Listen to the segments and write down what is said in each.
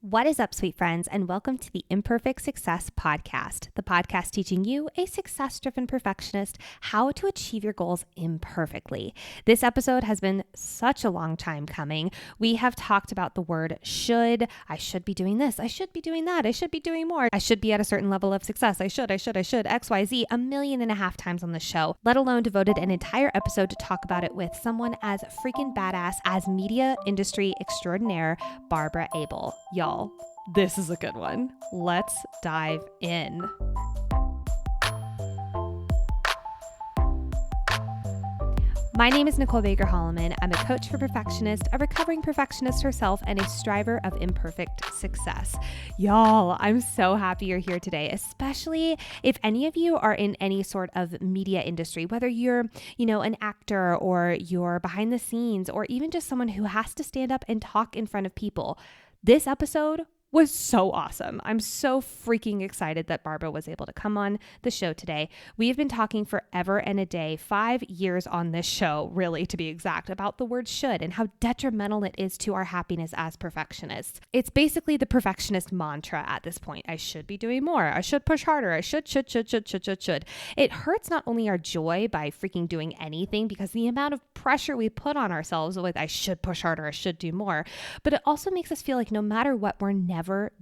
What is up, sweet friends, and welcome to the Imperfect Success Podcast, the podcast teaching you, a success-driven perfectionist, how to achieve your goals imperfectly. This episode has been such a long time coming. We have talked about the word should. I should be doing this. I should be doing that. I should be doing more. I should be at a certain level of success. I should, X, Y, Z, 1.5 million times on the show, let alone devoted an entire episode to talk about it with someone as freaking badass as media industry extraordinaire, Barbara Abel. Y'all, this is a good one. Let's dive in. My name is Nicole Baker-Holloman. I'm a coach for perfectionists, a recovering perfectionist herself, and a striver of imperfect success. Y'all, I'm so happy you're here today, especially if any of you are in any sort of media industry, whether you're, an actor or you're behind the scenes, or even just someone who has to stand up and talk in front of people. This episode was so awesome. I'm so freaking excited that Barbara was able to come on the show today. We have been talking forever and a day, 5 years on this show, really, to be exact, about the word should and how detrimental it is to our happiness as perfectionists. It's basically the perfectionist mantra at this point. I should be doing more. I should push harder. I should. It hurts not only our joy by freaking doing anything, because the amount of pressure we put on ourselves with I should push harder, I should do more, but it also makes us feel like no matter what, we're never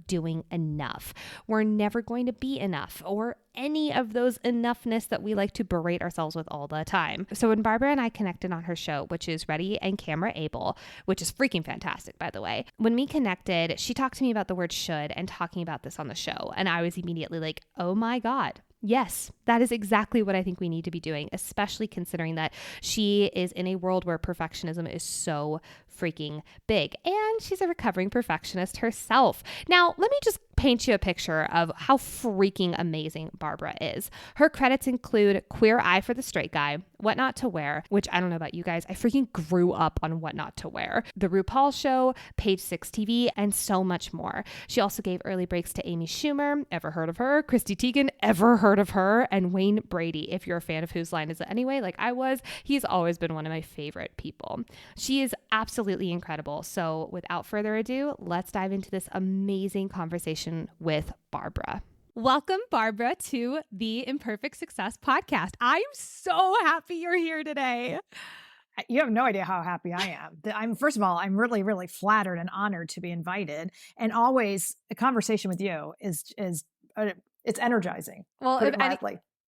doing enough. We're never going to be enough, or any of those enoughness that we like to berate ourselves with all the time. So when Barbara and I connected on her show, which is Ready and Camera Able, which is freaking fantastic, by the way, when we connected, she talked to me about the word should and talking about this on the show. And I was immediately like, oh my God. Yes, that is exactly what I think we need to be doing, especially considering that she is in a world where perfectionism is so freaking big, and she's a recovering perfectionist herself. Now, let me just paint you a picture of how freaking amazing Barbara is. Her credits include Queer Eye for the Straight Guy, What Not to Wear, which I don't know about you guys, I freaking grew up on What Not to Wear, The RuPaul Show, Page 6 TV, and so much more. She also gave early breaks to Amy Schumer, ever heard of her? Christy Teigen, ever heard of her? And Wayne Brady, if you're a fan of Whose Line Is It Anyway, like I was, he's always been one of my favorite people. She is absolutely incredible. So without further ado, let's dive into this amazing conversation with Barbara. Welcome, Barbara, to the Imperfect Success Podcast. I'm so happy you're here today. You have no idea how happy I am. First of all, I'm really, really flattered and honored to be invited. And always a conversation with you is it's energizing. Well,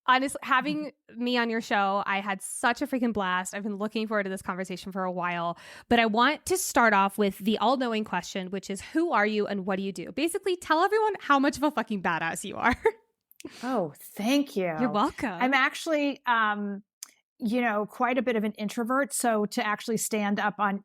honestly, having me on your show, I had such a freaking blast. I've been looking forward to this conversation for a while, but I want to start off with the all-knowing question, which is, who are you and what do you do? Basically, tell everyone how much of a fucking badass you are. Oh, thank you. You're welcome. I'm actually, quite a bit of an introvert. So to actually stand up on,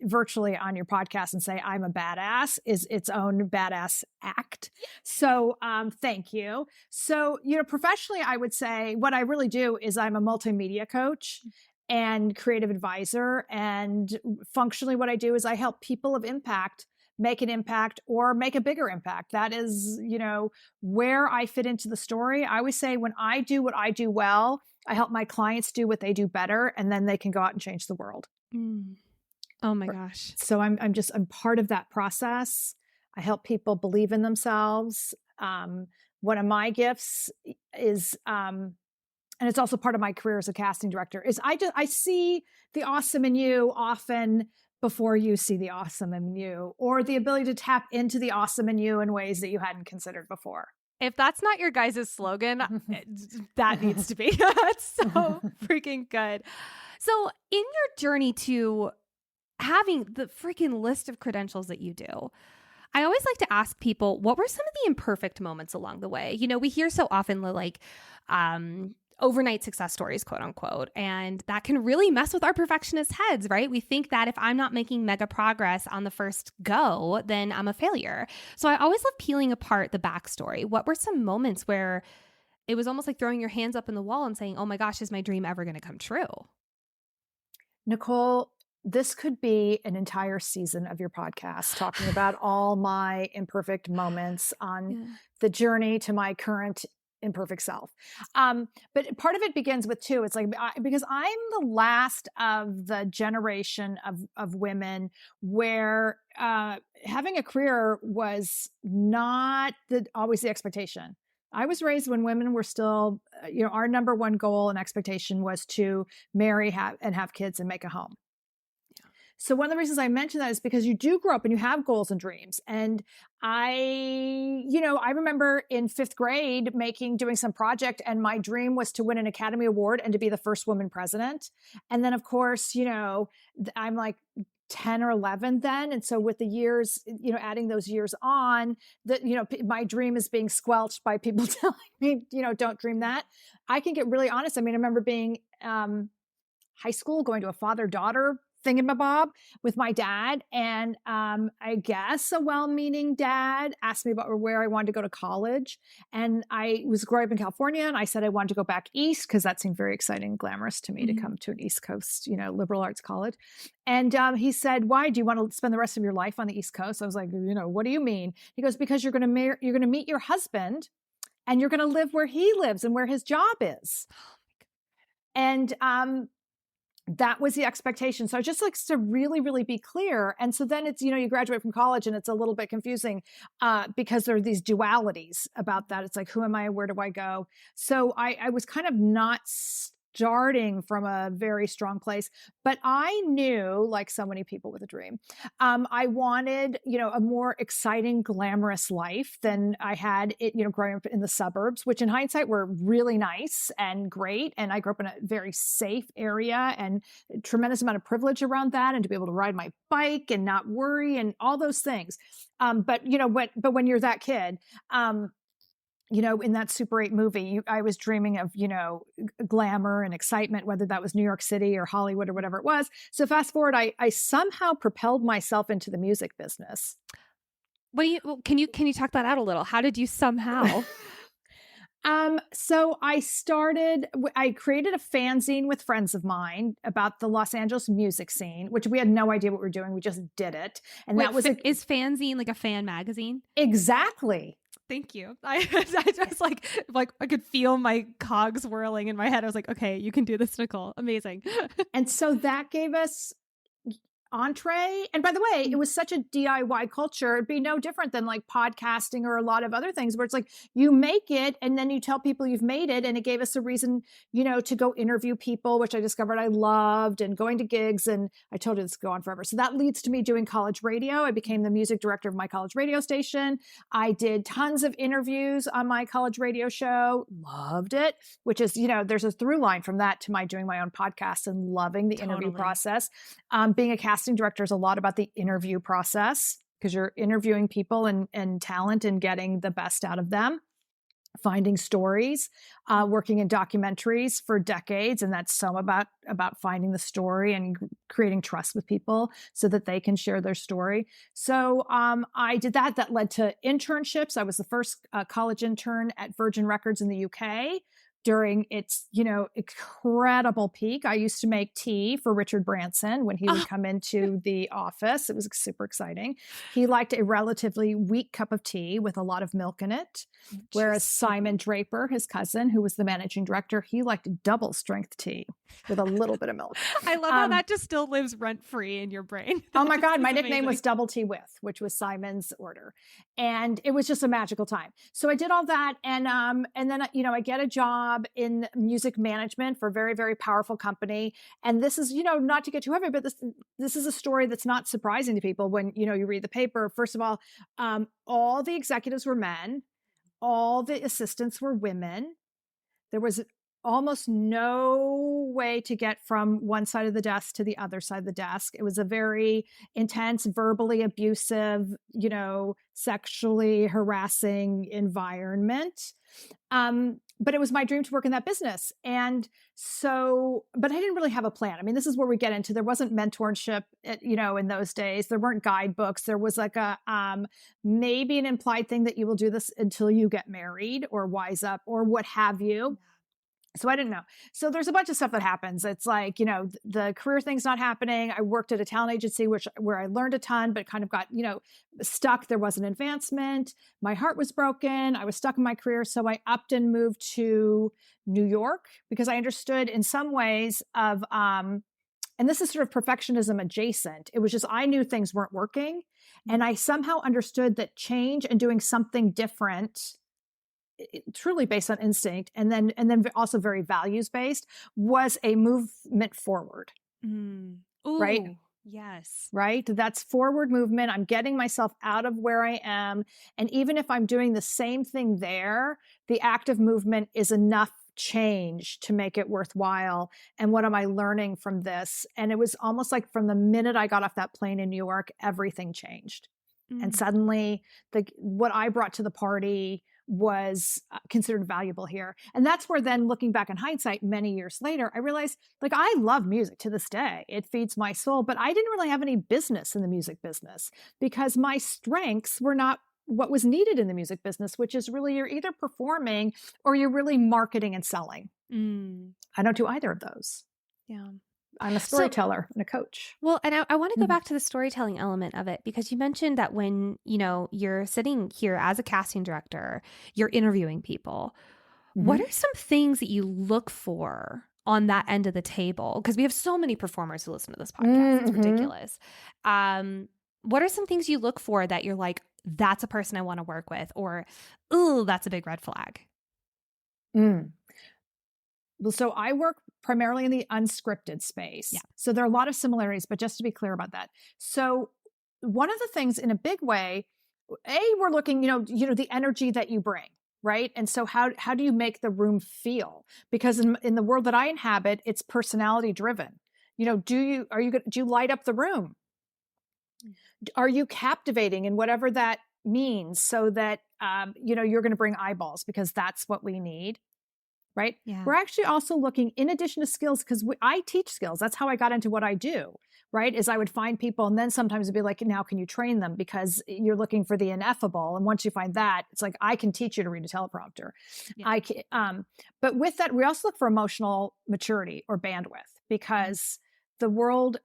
virtually on your podcast and say I'm a badass is its own badass act. So thank you. So, professionally, I would say what I really do is I'm a multimedia coach and creative advisor. And functionally what I do is I help people of impact make an impact or make a bigger impact. That is, where I fit into the story. I always say when I do what I do well, I help my clients do what they do better, and then they can go out and change the world. Oh my gosh. So I'm part of that process. I help people believe in themselves. One of my gifts is, and it's also part of my career as a casting director, is I see the awesome in you often before you see the awesome in you, or the ability to tap into the awesome in you in ways that you hadn't considered before. If that's not your guys' slogan, that needs to be. That's so freaking good. So in your journey to having the freaking list of credentials that you do, I always like to ask people, what were some of the imperfect moments along the way? We hear so often like overnight success stories, quote unquote, and that can really mess with our perfectionist heads, right? We think that if I'm not making mega progress on the first go, then I'm a failure. So I always love peeling apart the backstory. What were some moments where it was almost like throwing your hands up in the wall and saying, oh my gosh, is my dream ever going to come true? Nicole, this could be an entire season of your podcast talking about all my imperfect moments on the journey to my current imperfect self. But part of it begins with two. It's like, because I'm the last of the generation of women where having a career was not always the expectation. I was raised when women were still, our number one goal and expectation was to marry, have kids and make a home. So one of the reasons I mention that is because you do grow up and you have goals and dreams. And I remember in 5th grade doing some project, and my dream was to win an Academy Award and to be the first woman president. And then of course, I'm like 10 or 11 then. And so with the years, adding those years on, my dream is being squelched by people telling me, don't dream that. I can get really honest. I mean, I remember being high school, going to a father-daughter thingamabob with my dad. And I guess a well-meaning dad asked me about where I wanted to go to college. And I was growing up in California, and I said I wanted to go back east because that seemed very exciting and glamorous to me to come to an East Coast, liberal arts college. And he said, "Why do you want to spend the rest of your life on the East Coast?" I was like, "What do you mean?" He goes, "Because you're going to meet your husband, and you're going to live where he lives and where his job is." And that was the expectation. So I just like to really, really be clear. And so then it's, you graduate from college and it's a little bit confusing because there are these dualities about that. It's like, who am I? Where do I go? So I was kind of not starting from a very strong place, but I knew, like so many people with a dream, I wanted, a more exciting, glamorous life than I had it, growing up in the suburbs, which in hindsight were really nice and great. And I grew up in a very safe area and a tremendous amount of privilege around that, and to be able to ride my bike and not worry and all those things. But when you're that kid, in that Super 8 movie, I was dreaming of, glamour and excitement, whether that was New York City or Hollywood or whatever it was. So fast forward, I somehow propelled myself into the music business. Can you talk that out a little? How did you somehow? So I created a fanzine with friends of mine about the Los Angeles music scene, which we had no idea what we were doing. We just did it. And Wait, that was is fanzine like a fan magazine? Exactly. Thank you. I just like I could feel my cogs whirling in my head. I was like, okay, you can do this, Nicole. Amazing. And so that gave us entree. And by the way, it was such a DIY culture. It'd be no different than like podcasting or a lot of other things where it's like you make it and then you tell people you've made it. And it gave us a reason, to go interview people, which I discovered I loved, and going to gigs. And I told you this could go on forever. So that leads to me doing college radio. I became the music director of my college radio station. I did tons of interviews on my college radio show. Loved it, which is, there's a through line from that to my doing my own podcast and loving the interview process. Being a casting director is a lot about the interview process because you're interviewing people and talent and getting the best out of them, finding stories, working in documentaries for decades. And that's so about finding the story and creating trust with people so that they can share their story. So I did that. That led to internships. I was the first college intern at Virgin Records in the UK. During its, incredible peak. I used to make tea for Richard Branson when he would come into the office. It was super exciting. He liked a relatively weak cup of tea with a lot of milk in it. Whereas Simon Draper, his cousin, who was the managing director, he liked double strength tea with a little bit of milk. I love how that just still lives rent-free in your brain. Oh my God. My nickname was Double Tea With, which was Simon's order. And it was just a magical time. So I did all that. And then, I get a job in music management for a very, very powerful company. And this is, not to get too heavy, but this is a story that's not surprising to people when, you read the paper. First of all the executives were men. All the assistants were women. There was almost no way to get from one side of the desk to the other side of the desk. It was a very intense, verbally abusive, sexually harassing environment. But it was my dream to work in that business. And so, but I didn't really have a plan. I mean, this is where we get into, there wasn't mentorship, in those days. There weren't guidebooks. There was like a, maybe an implied thing that you will do this until you get married or wise up or what have you. So I didn't know. So there's a bunch of stuff that happens. It's like, the career thing's not happening. I worked at a talent agency, where I learned a ton, but kind of got, stuck. There wasn't advancement. My heart was broken. I was stuck in my career. So I upped and moved to New York because I understood in some ways and this is sort of perfectionism adjacent. It was just, I knew things weren't working. And I somehow understood that change and doing something different, truly based on instinct, and then also very values based, was a movement forward. Ooh, right? Yes. Right? That's forward movement. I'm getting myself out of where I am. And even if I'm doing the same thing there, the active movement is enough change to make it worthwhile. And what am I learning from this? And it was almost like from the minute I got off that plane in New York, everything changed. And suddenly what I brought to the party was considered valuable here. And that's where then, looking back in hindsight many years later, I realized, I love music to this day. It feeds my soul, but I didn't really have any business in the music business because my strengths were not what was needed in the music business, which is really, you're either performing or you're really marketing and selling. I don't do either of those. Yeah. I'm a storyteller and a coach. Well, and I want to go back to the storytelling element of it, because you mentioned that when, you're sitting here as a casting director, you're interviewing people. What are some things that you look for on that end of the table? Because we have so many performers who listen to this podcast. It's ridiculous. What are some things you look for that you're like, that's a person I want to work with, or, ooh, that's a big red flag? Well, so I work primarily in the unscripted space. Yeah. So there are a lot of similarities, but just to be clear about that. So one of the things, in a big way, we're looking, the energy that you bring, right? And so how do you make the room feel? Because in the world that I inhabit, it's personality driven. Do you light up the room? Are you captivating in whatever that means, so that, you're going to bring eyeballs, because that's what we need. Right? Yeah. We're actually also looking, in addition to skills, because I teach skills. That's how I got into what I do, right? Is I would find people, and then sometimes it'd be like, now can you train them? Because you're looking for the ineffable. And once you find that, it's like, I can teach you to read a teleprompter. Yeah. But with that, we also look for emotional maturity or bandwidth, because the world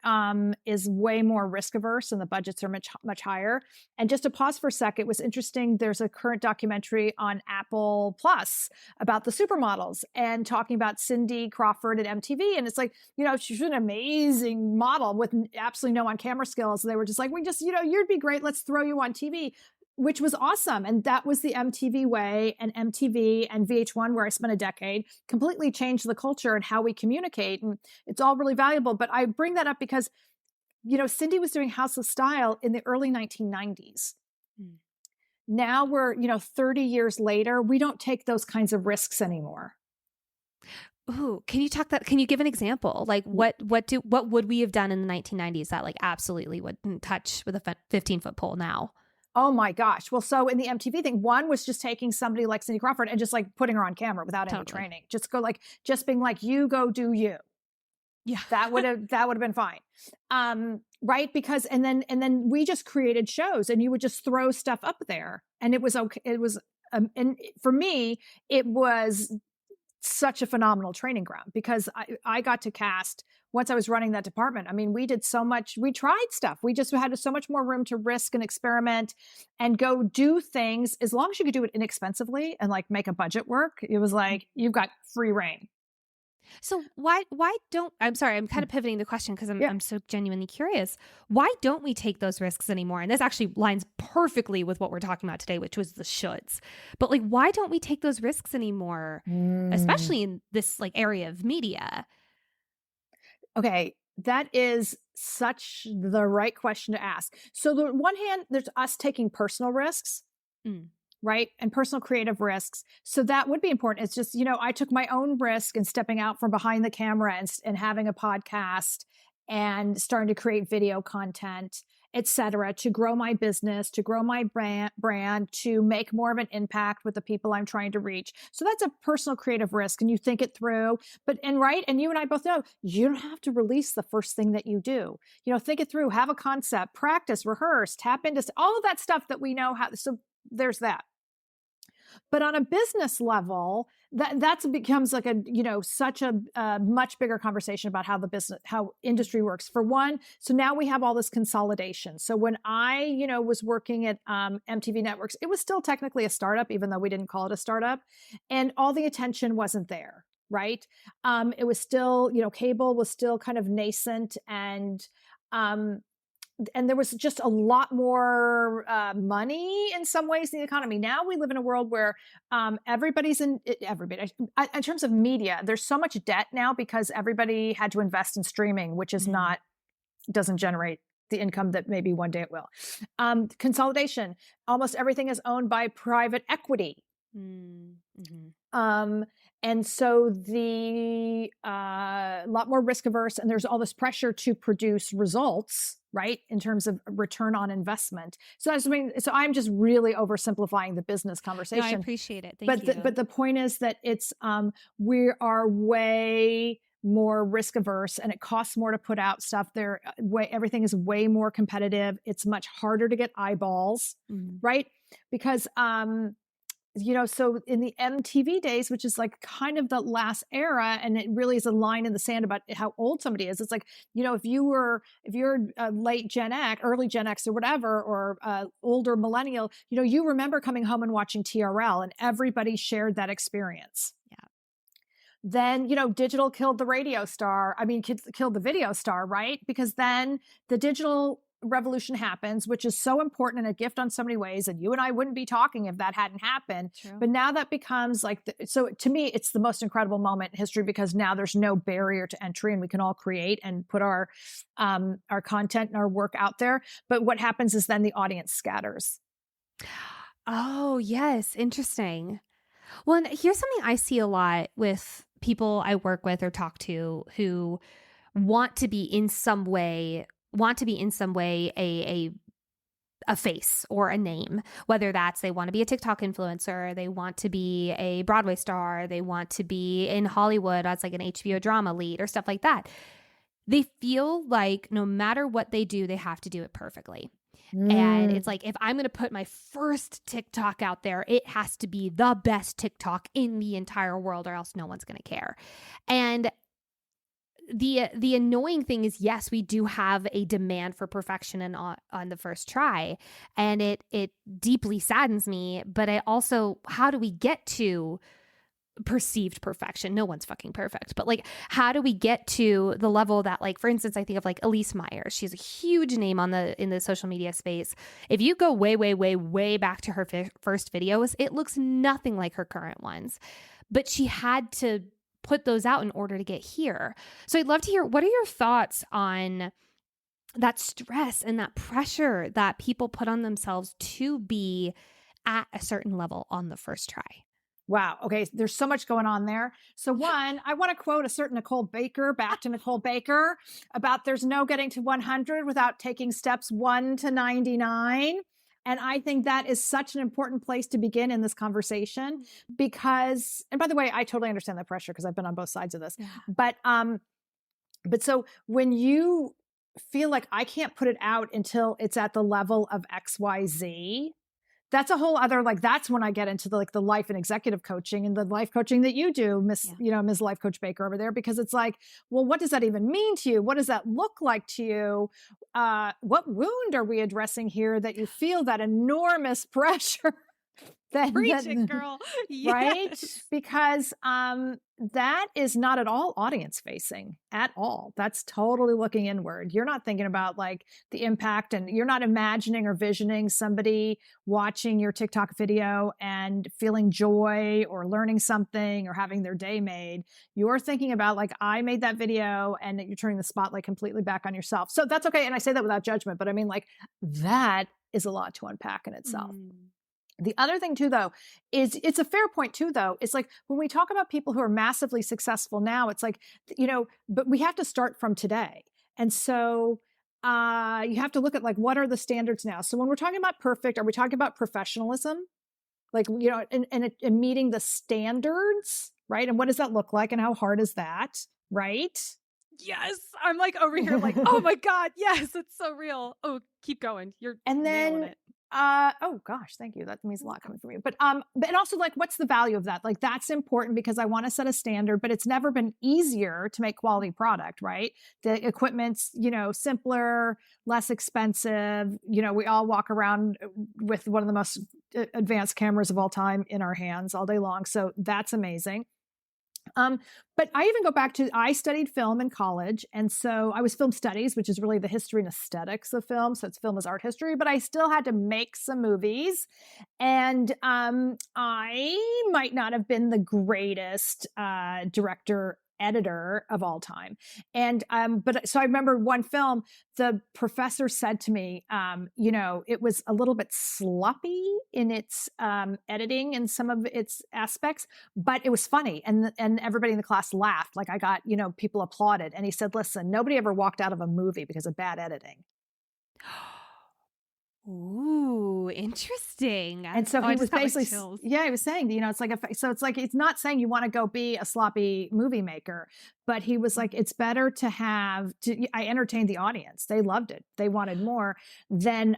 is way more risk averse and the budgets are much, much higher. And just to pause for a sec, it was interesting. There's a current documentary on Apple Plus about the supermodels and talking about Cindy Crawford at MTV. And it's like, she's an amazing model with absolutely no on-camera skills. And they were just like, you'd be great. Let's throw you on TV. Which was awesome. And that was the MTV way, and MTV and VH1, where I spent a decade, completely changed the culture and how we communicate. And it's all really valuable. But I bring that up because, Cindy was doing House of Style in the early 1990s. Now we're, 30 years later, we don't take those kinds of risks anymore. Ooh, can you give an example? Like what would we have done in the 1990s that absolutely wouldn't touch with a 15-foot pole now? Oh my gosh. Well, so in the MTV thing, one was just taking somebody like Cindy Crawford and just putting her on camera without any training. Just being like, you go do you. Yeah. That would have been fine. Right. Because, and then we just created shows, and you would just throw stuff up there, and it was okay. It was, and for me, it was such a phenomenal training ground, because I got to cast once I was running that department. I mean, we did so much, we tried stuff. We just had so much more room to risk and experiment and go do things, as long as you could do it inexpensively and make a budget work. It was like, you've got free reign. So why don't, I'm sorry, I'm kind of pivoting the question because I'm so genuinely curious. Why don't we take those risks anymore? And this actually lines perfectly with what we're talking about today, which was the shoulds. But why don't we take those risks anymore, especially in this area of media? Okay, that is such the right question to ask. So the one hand, there's us taking personal risks. Right? And personal creative risks. So that would be important. It's just, I took my own risk in stepping out from behind the camera and having a podcast and starting to create video content, et cetera, to grow my business, to grow my brand, to make more of an impact with the people I'm trying to reach. So that's a personal creative risk, and you think it through. And you and I both know, you don't have to release the first thing that you do. Think it through, have a concept, practice, rehearse, tap into all of that stuff that we know how. So there's that. But on a business level, that becomes like such a much bigger conversation about how industry works. For one, so now we have all this consolidation. So when I, was working at MTV Networks, it was still technically a startup, even though we didn't call it a startup, and all the attention wasn't there, right? It was still, cable was still kind of nascent, and there was just a lot more money in some ways in the economy. Now we live in a world where everybody, in terms of media, there's so much debt now because everybody had to invest in streaming, which is doesn't generate the income that maybe one day it will. Consolidation, almost everything is owned by private equity. And so the lot more risk averse, and there's all this pressure to produce results, right, in terms of return on investment. So so I'm just really oversimplifying the business conversation. No, I appreciate it. Thank you. But the point is that it's we are way more risk averse, and it costs more to put out stuff. Everything is way more competitive. It's much harder to get eyeballs, right? Because so in the MTV days, which is like kind of the last era, and it really is a line in the sand about how old somebody is. It's like, if you're late Gen X, early Gen X or whatever, or older millennial, you remember coming home and watching TRL, and everybody shared that experience. Yeah. Then, digital killed the radio star. Killed the video star, right? Because then the digital revolution happens, which is so important and a gift on so many ways. And you and I wouldn't be talking if that hadn't happened. True. But now that becomes so to me, it's the most incredible moment in history because now there's no barrier to entry and we can all create and put our content and our work out there. But what happens is then the audience scatters. Oh, yes. Interesting. Well, and here's something I see a lot with people I work with or talk to who want to be in some way a face or a name, whether that's they want to be a TikTok influencer, they want to be a Broadway star, they want to be in Hollywood as like an HBO drama lead or stuff like that. They feel like no matter what they do, they have to do it perfectly. And it's like, if I'm going to put my first TikTok out there, it has to be the best TikTok in the entire world or else no one's going to care. And the annoying thing is, yes, we do have a demand for perfection on the first try, and it deeply saddens me. But I also, how do we get to perceived perfection? No one's fucking perfect, but like, how do we get to the level that, like, for instance, I think of like Elise Myers. She's a huge name in the social media space. If you go way, way, way, way back to her first videos, it looks nothing like her current ones, but she had to put those out in order to get here. So I'd love to hear, what are your thoughts on that stress and that pressure that people put on themselves to be at a certain level on the first try? Wow. Okay. There's so much going on there. So one, I want to quote a certain Nicole Baker, back to Nicole Baker, about there's no getting to 100 without taking steps 1 to 99. And I think that is such an important place to begin in this conversation because, and by the way, I totally understand that pressure because I've been on both sides of this. Yeah. But so when you feel like I can't put it out until it's at the level of XYZ, that's a whole other, that's when I get into the life and executive coaching and the life coaching that you do, Ms. Life Coach Baker over there, because it's like, well, what does that even mean to you? What does that look like to you? What wound are we addressing here that you feel that enormous pressure? Preach it, girl. Yes. Right? Because that is not at all audience facing at all. That's totally looking inward. You're not thinking about the impact, and you're not imagining or visioning somebody watching your TikTok video and feeling joy or learning something or having their day made. You're thinking about I made that video, and you're turning the spotlight completely back on yourself. So that's okay. And I say that without judgment, but I mean, that is a lot to unpack in itself. The other thing too, though, is it's a fair point too, though. It's when we talk about people who are massively successful now, it's but we have to start from today. And so you have to look at what are the standards now? So when we're talking about perfect, are we talking about professionalism? And meeting the standards, right? And what does that look like? And how hard is that? Right? Yes. I'm over here oh my God, yes, it's so real. Oh, keep going. You're nailing it. Oh gosh, thank you. That means a lot coming from you. But and also like, what's the value of that? Like, that's important because I want to set a standard, but it's never been easier to make quality product, right? The equipment's, simpler, less expensive. We all walk around with one of the most advanced cameras of all time in our hands all day long. So that's amazing. But I even go back to, I studied film in college. And so I was film studies, which is really the history and aesthetics of film. So it's film as art history, but I still had to make some movies. And I might not have been the greatest director editor of all time. And but so I remember one film, the professor said to me, it was a little bit sloppy in its editing and some of its aspects, but it was funny, and everybody in the class laughed. Like, I got, people applauded. And he said, listen, nobody ever walked out of a movie because of bad editing. Ooh, interesting. And so he was basically, he was saying, it's like, it's not saying you want to go be a sloppy movie maker, but he was like, it's better to I entertained the audience. They loved it. They wanted more than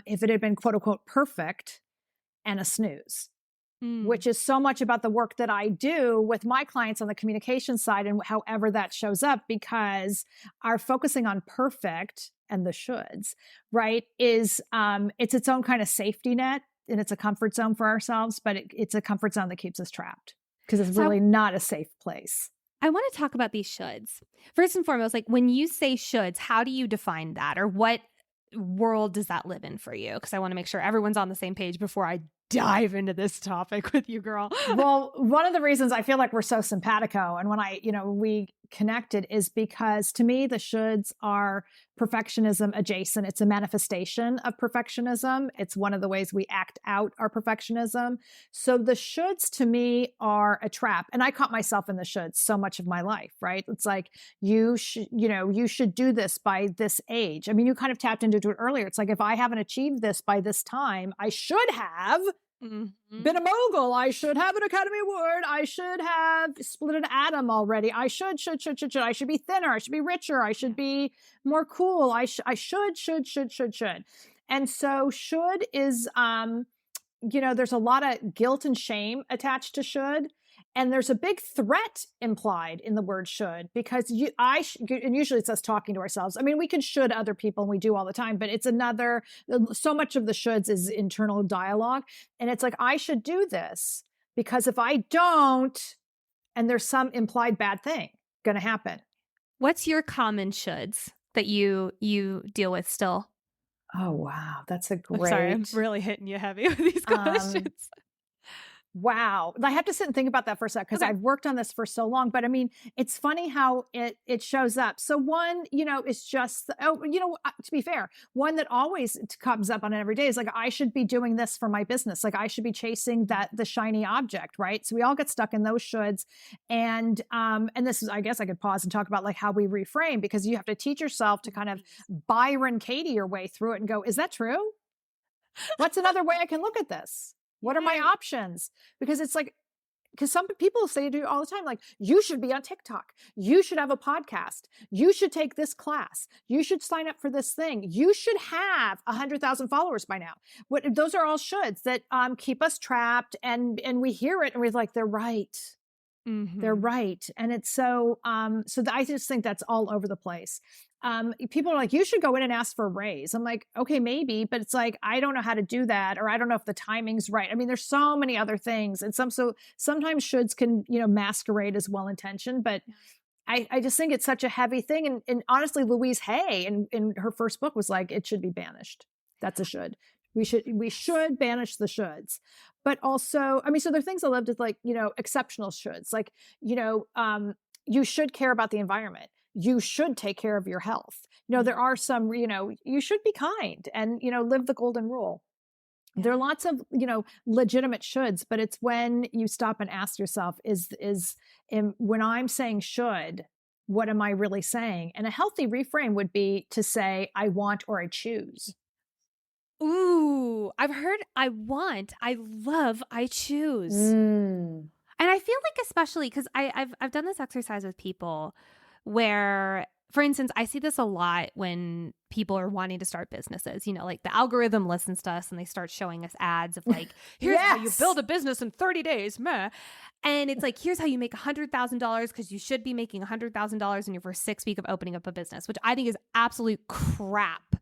if it had been quote unquote perfect and a snooze, which is so much about the work that I do with my clients on the communication side and however that shows up, because our focusing on perfect and the shoulds, right, is it's its own kind of safety net, and it's a comfort zone for ourselves, but it's a comfort zone that keeps us trapped because it's really not a safe place. I want to talk about these shoulds. First and foremost, like, when you say shoulds, how do you define that, or what world does that live in for you? Because I want to make sure everyone's on the same page before I dive into this topic with you, girl. Well, one of the reasons I feel like we're so simpatico, and when we connected, is because to me, the shoulds are perfectionism adjacent. It's a manifestation of perfectionism. It's one of the ways we act out our perfectionism. So the shoulds to me are a trap. And I caught myself in the shoulds so much of my life, right? It's like, you should do this by this age. I mean, you kind of tapped into it earlier. It's like, if I haven't achieved this by this time, I should have been a mogul. I should have an Academy Award. I should have split an atom already. I should. I should be thinner. I should be richer. I should be more cool. I should. And so should is, there's a lot of guilt and shame attached to should. And there's a big threat implied in the word should, because and usually it's us talking to ourselves. I mean, we can should other people, and we do all the time, but it's so much of the shoulds is internal dialogue. And it's like, I should do this because if I don't, and there's some implied bad thing going to happen. What's your common shoulds that you deal with still? Oh, wow. That's a great... I'm sorry, I'm really hitting you heavy with these questions. Wow. I have to sit and think about that for a sec, because I've worked on this for so long. But I mean, it's funny how it shows up. So one, is just, to be fair, one that always comes up on it every day is like, I should be doing this for my business. Like, I should be chasing the shiny object, right? So we all get stuck in those shoulds. And this is, I guess I could pause and talk about like how we reframe, because you have to teach yourself to kind of Byron Katie your way through it and go, is that true? What's another way I can look at this? What are my options? Because it's like, because some people say to you all the time, like, you should be on TikTok. You should have a podcast. You should take this class. You should sign up for this thing. You should have 100,000 followers by now. Those are all shoulds that keep us trapped. And we hear it and we're like, they're right. Mm-hmm. They're right. And it's so I just think that's all over the place. People are like, you should go in and ask for a raise. I'm like, okay, maybe, but it's like, I don't know how to do that, or I don't know if the timing's right. I mean, there's so many other things. And sometimes shoulds can, masquerade as well-intentioned, but I just think it's such a heavy thing. And honestly, Louise Hay in her first book was like, it should be banished. That's a should. We should banish the shoulds. But also, I mean, so there are things I loved with, like, exceptional shoulds, like, you should care about the environment. You should take care of your health. There are some, you should be kind and, live the golden rule. Yeah. There are lots of, legitimate shoulds, but it's when you stop and ask yourself, when I'm saying should, what am I really saying? And a healthy reframe would be to say, I want or I choose. Ooh, I've heard I want, I love, I choose. And I feel like, especially because I've done this exercise with people where for instance, I see this a lot when people are wanting to start businesses, like the algorithm listens to us and they start showing us ads of like, here's how you build a business in 30 days. Meh. And it's like, here's how you make $100,000 because you should be making $100,000 in your first 6 weeks of opening up a business, which I think is absolute crap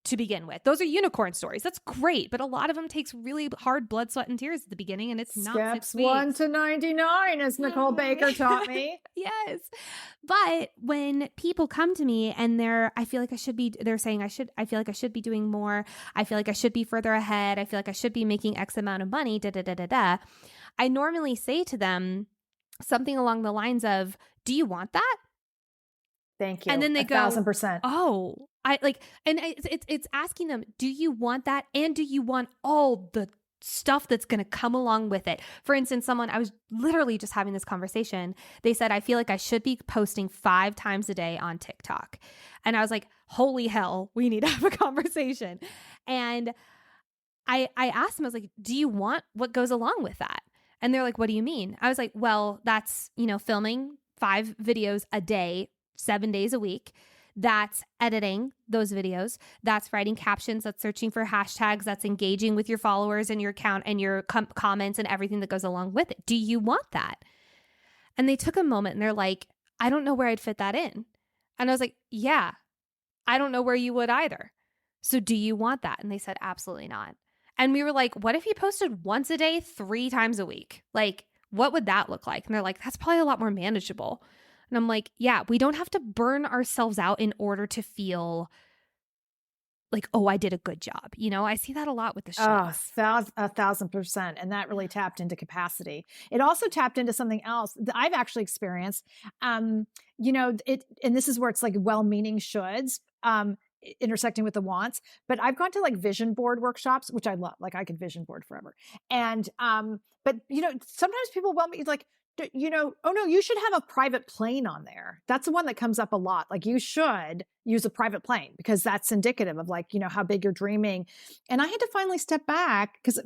to begin with. Those are unicorn stories. That's great. But a lot of them takes really hard blood, sweat, and tears at the beginning. And it's not 6 weeks. 1 to 99, as Nicole Baker taught me. Yes. But when people come to me and they're saying I feel like I should be doing more. I feel like I should be further ahead. I feel like I should be making X amount of money, I normally say to them something along the lines of, do you want that? Thank you. And then they go, 1,000%. Oh, it's asking them, do you want that? And do you want all the stuff that's going to come along with it? For instance, I was literally just having this conversation. They said, I feel like I should be posting 5 times a day on TikTok. And I was like, holy hell, we need to have a conversation. And I asked them, I was like, do you want what goes along with that? And they're like, what do you mean? I was like, well, that's, filming 5 videos a day, 7 days a week. That's editing those videos. That's writing captions. That's searching for hashtags. That's engaging with your followers and your account and your comments and everything that goes along with it. Do you want that? And they took a moment and they're like, I don't know where I'd fit that in. And I was like, yeah, I don't know where you would either. So do you want that? And they said, absolutely not. And we were like, what if you posted once a day, 3 times a week? Like, what would that look like? And they're like, that's probably a lot more manageable. And I'm like, yeah, we don't have to burn ourselves out in order to feel like, oh, I did a good job. I see that a lot with the shows. 1,000%. And that really tapped into capacity. It also tapped into something else that I've actually experienced. And this is where it's like well-meaning shoulds, intersecting with the wants. But I've gone to like vision board workshops, which I love. Like I could vision board forever. And, but sometimes people want me like, oh no, you should have a private plane on there. That's the one that comes up a lot. Like you should use a private plane because that's indicative of like, how big you're dreaming. And I had to finally step back because,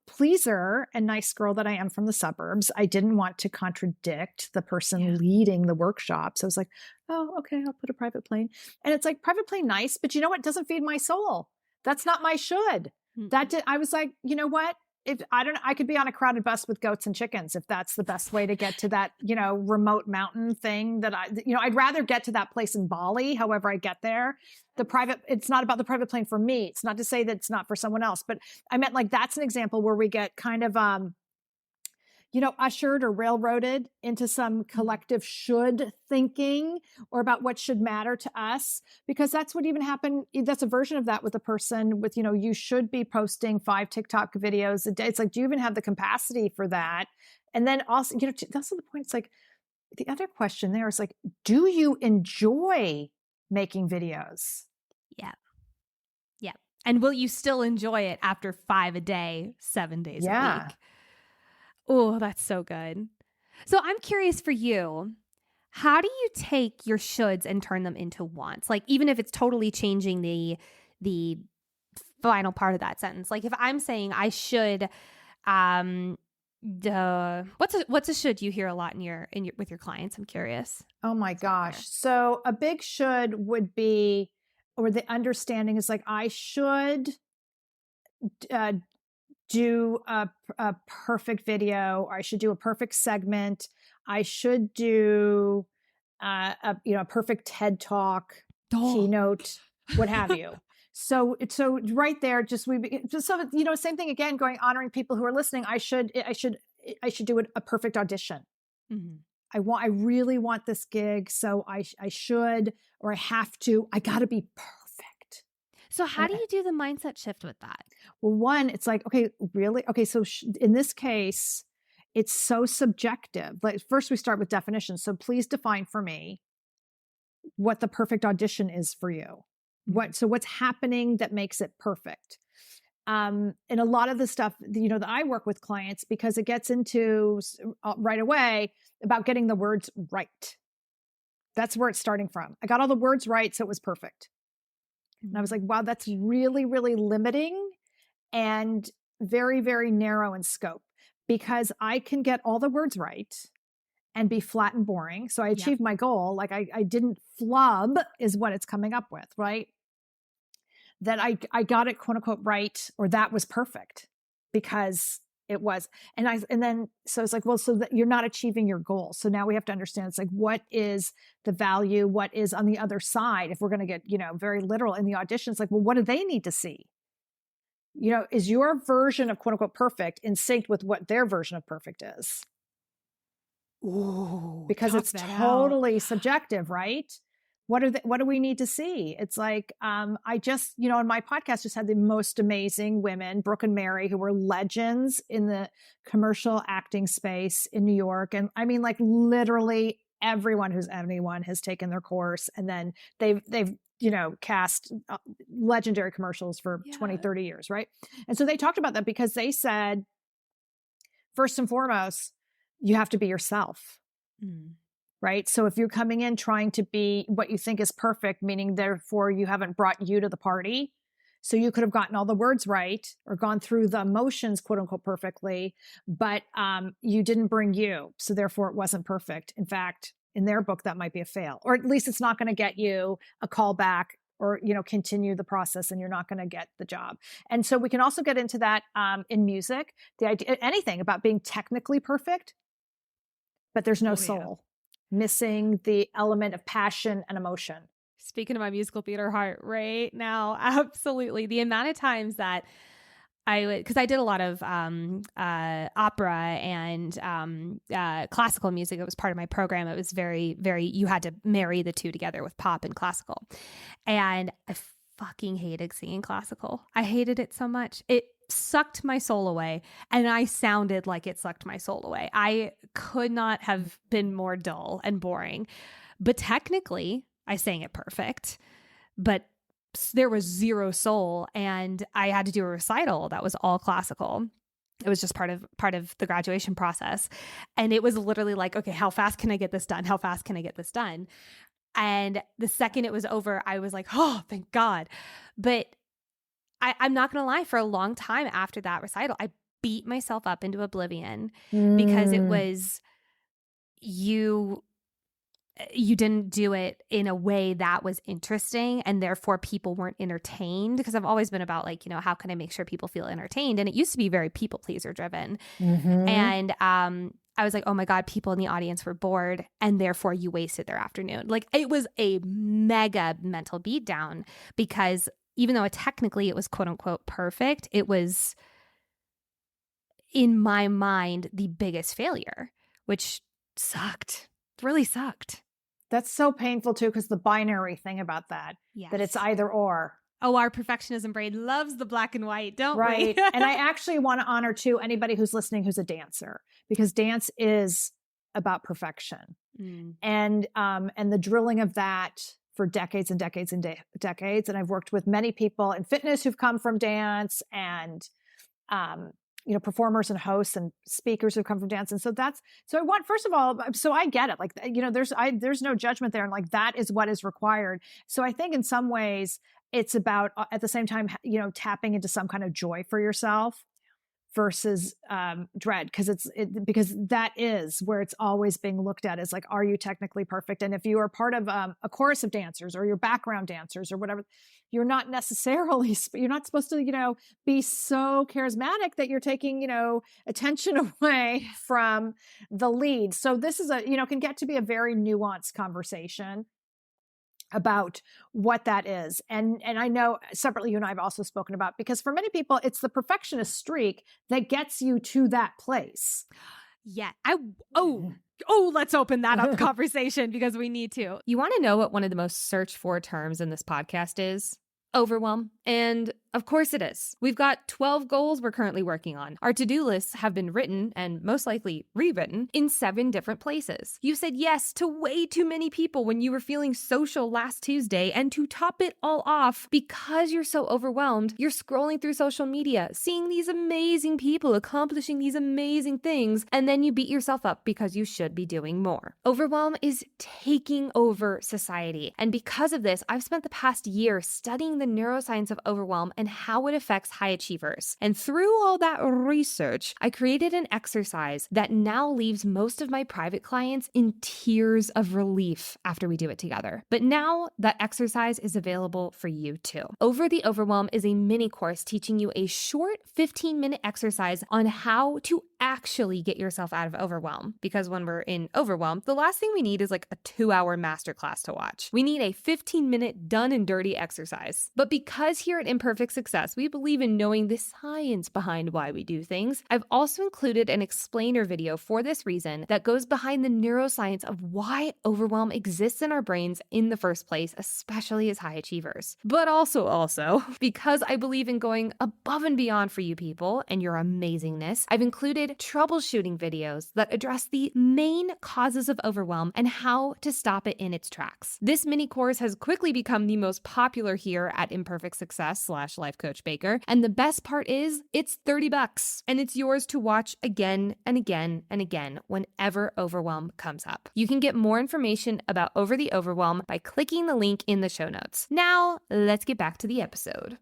pleaser and nice girl that I am from the suburbs, I didn't want to contradict the person leading the workshop. So I was like, oh, okay, I'll put a private plane. And it's like private plane, nice, but you know what? It doesn't feed my soul. That's not my should. I was like, you know what? I could be on a crowded bus with goats and chickens if that's the best way to get to that, remote mountain thing that I'd rather get to that place in Bali, however I get there. It's not about the private plane for me. It's not to say that it's not for someone else, but I meant like, that's an example where we get kind of, ushered or railroaded into some collective should thinking or about what should matter to us, because that's what even happened. That's a version of that with a person with, you should be posting 5 TikTok videos a day. It's like, do you even have the capacity for that? And then also, that's the point. It's like the other question there is like, do you enjoy making videos? Yeah. Yeah. And will you still enjoy it after 5 a day, 7 days a week? Oh, that's so good. So I'm curious for you, how do you take your shoulds and turn them into wants? Like, even if it's totally changing the final part of that sentence. Like if I'm saying I should, what's a should you hear a lot with your clients? I'm curious. Oh my gosh. So a big should would be, or the understanding is like, I should, do a perfect video, or I should do a perfect segment. I should do a perfect TED talk, keynote, what have you. So right there, same thing again, honoring people who are listening. I should do a perfect audition. Mm-hmm. I really want this gig, so I should, or I have to. I got to be perfect. So how do you do the mindset shift with that? Well, one, it's like, okay, really? Okay, so in this case, it's so subjective. Like first we start with definitions. So please define for me what the perfect audition is for you. What's happening that makes it perfect? And a lot of the stuff, that I work with clients, because it gets into right away about getting the words right. That's where it's starting from. I got all the words right, so it was perfect. And I was like, wow, that's really, really limiting and very, very narrow in scope, because I can get all the words right and be flat and boring. So I achieved my goal. Like I didn't flub is what it's coming up with, right? That I got it, quote unquote, right, or that was perfect because it was. And then, so it's like, well, so that you're not achieving your goal. So now we have to understand, it's like, what is the value? What is on the other side? If we're going to get, very literal in the auditions, like, well, what do they need to see? Is your version of quote unquote perfect in sync with what their version of perfect is? Ooh, because it's totally subjective, right? What do we need to see? It's like, I just, on my podcast just had the most amazing women, Brooke and Mary, who were legends in the commercial acting space in New York. And I mean, like literally everyone who's anyone has taken their course, and then they've cast legendary commercials for 20, 30 years, right? And so they talked about that because they said, first and foremost, you have to be yourself. Right? So if you're coming in trying to be what you think is perfect, meaning therefore you haven't brought you to the party. So you could have gotten all the words right or gone through the emotions, quote unquote, perfectly, but you didn't bring you. So therefore it wasn't perfect. In fact, in their book, that might be a fail, or at least it's not going to get you a call back or, continue the process, and you're not going to get the job. And so we can also get into that in music, the idea, anything about being technically perfect, but there's no soul. Missing the element of passion and emotion. Speaking of my musical theater heart right now, absolutely. The amount of times that because I did a lot of opera and classical music. It was part of my program. It was very, very, you had to marry the two together with pop and classical. And I fucking hated singing classical. I hated it so much. It sucked my soul away, and I sounded like it sucked my soul away. I could not have been more dull and boring. But technically, I sang it perfect, but there was zero soul, and I had to do a recital that was all classical. It was just part of the graduation process, and it was literally like, okay, how fast can I get this done? How fast can I get this done? And the second it was over, I was like, oh, thank God. But I'm not going to lie, for a long time after that recital, I beat myself up into oblivion because it was, you didn't do it in a way that was interesting, and therefore people weren't entertained, because I've always been about like, how can I make sure people feel entertained? And it used to be very people pleaser driven. And I was like, oh my God, people in the audience were bored, and therefore you wasted their afternoon. Like, it was a mega mental beatdown, because even though technically it was quote unquote perfect, it was, in my mind, the biggest failure, which sucked. It really sucked. That's so painful too, because the binary thing about that, that it's either or. Oh, our perfectionism brain loves the black and white, don't we? Right. And I actually want to honor too anybody who's listening who's a dancer, because dance is about perfection. And the drilling of that for decades and decades and decades. And I've worked with many people in fitness who've come from dance, and performers and hosts and speakers who come from dance. And so I want, first of all, so I get it. Like, there's no judgment there. And like, that is what is required. So I think in some ways it's about, at the same time, tapping into some kind of joy for yourself versus dread, because that is where it's always being looked at, is like, are you technically perfect? And if you are part of a chorus of dancers, or your background dancers or whatever, you're not supposed to, be so charismatic that you're taking, attention away from the lead. So this is can get to be a very nuanced conversation about what that is. And I know separately, you and I have also spoken about, because for many people, it's the perfectionist streak that gets you to that place. Yeah. Let's open that up conversation, because we need to. You want to know what one of the most searched for terms in this podcast is? Overwhelm. And of course it is. We've got 12 goals we're currently working on. Our to-do lists have been written, and most likely rewritten, in 7 different places. You said yes to way too many people when you were feeling social last Tuesday, and to top it all off, because you're so overwhelmed, you're scrolling through social media, seeing these amazing people accomplishing these amazing things, and then you beat yourself up because you should be doing more. Overwhelm is taking over society. And because of this, I've spent the past year studying the neuroscience of overwhelm and how it affects high achievers. And through all that research, I created an exercise that now leaves most of my private clients in tears of relief after we do it together. But now that exercise is available for you too. Over the Overwhelm is a mini course teaching you a short 15-minute exercise on how to actually get yourself out of overwhelm. Because when we're in overwhelm, the last thing we need is like a 2-hour masterclass to watch. We need a 15-minute done and dirty exercise. But because here at Imperfect Success, we believe in knowing the science behind why we do things, I've also included an explainer video for this reason that goes behind the neuroscience of why overwhelm exists in our brains in the first place, especially as high achievers. But also, because I believe in going above and beyond for you people and your amazingness, I've included troubleshooting videos that address the main causes of overwhelm and how to stop it in its tracks. This mini course has quickly become the most popular here at Imperfect Success / Life Coach Baker. And the best part is it's $30 and it's yours to watch again and again and again whenever overwhelm comes up. You can get more information about Over the Overwhelm by clicking the link in the show notes. Now, let's get back to the episode.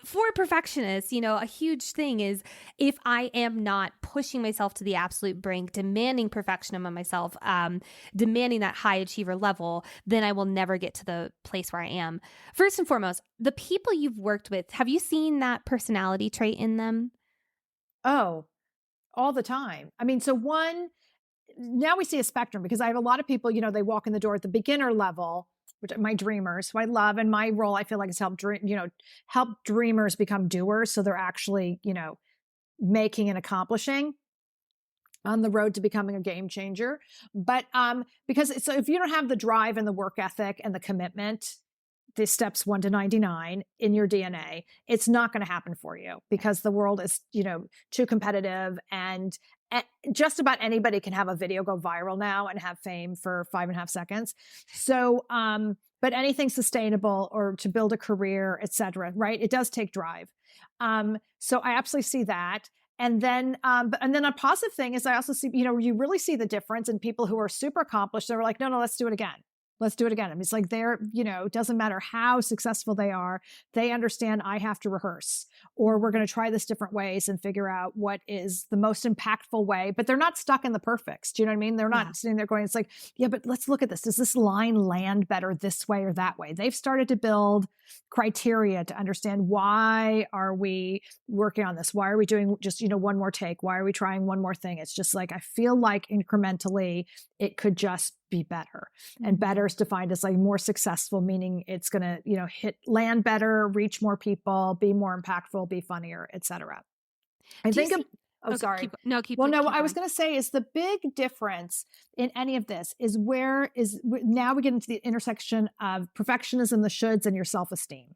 For perfectionists, a huge thing is if I am not pushing myself to the absolute brink, demanding perfection of myself, demanding that high achiever level, then I will never get to the place where I am. First and foremost, the people you've worked with, have you seen that personality trait in them? Oh, all the time. I mean, so now we see a spectrum because I have a lot of people, they walk in the door at the beginner level, which my dreamers, who I love. And my role, I feel like, is help dreamers become doers. So they're actually, making and accomplishing on the road to becoming a game changer. But because if you don't have the drive and the work ethic and the commitment, the steps 1 to 99 in your DNA, it's not going to happen for you because the world is, too competitive, and just about anybody can have a video go viral now and have fame for 5.5 seconds. So, but anything sustainable or to build a career, et cetera, right? It does take drive. So I absolutely see that. And then a positive thing is I also see, you really see the difference in people who are super accomplished. They're like, no, let's do it again. Let's do it again. I mean, it's like it doesn't matter how successful they are. They understand I have to rehearse, or we're going to try this different ways and figure out what is the most impactful way, but they're not stuck in the perfects. Do you know what I mean? They're not sitting there going, it's like, yeah, but let's look at this. Does this line land better this way or that way? They've started to build criteria to understand, why are we working on this? Why are we doing just, one more take? Why are we trying one more thing? It's just like, I feel like incrementally it could just be better. And better is defined as like more successful, meaning it's going to, land better, reach more people, be more impactful, be funnier, et cetera. I was going to say is the big difference in any of this is now we get into the intersection of perfectionism, the shoulds, and your self-esteem.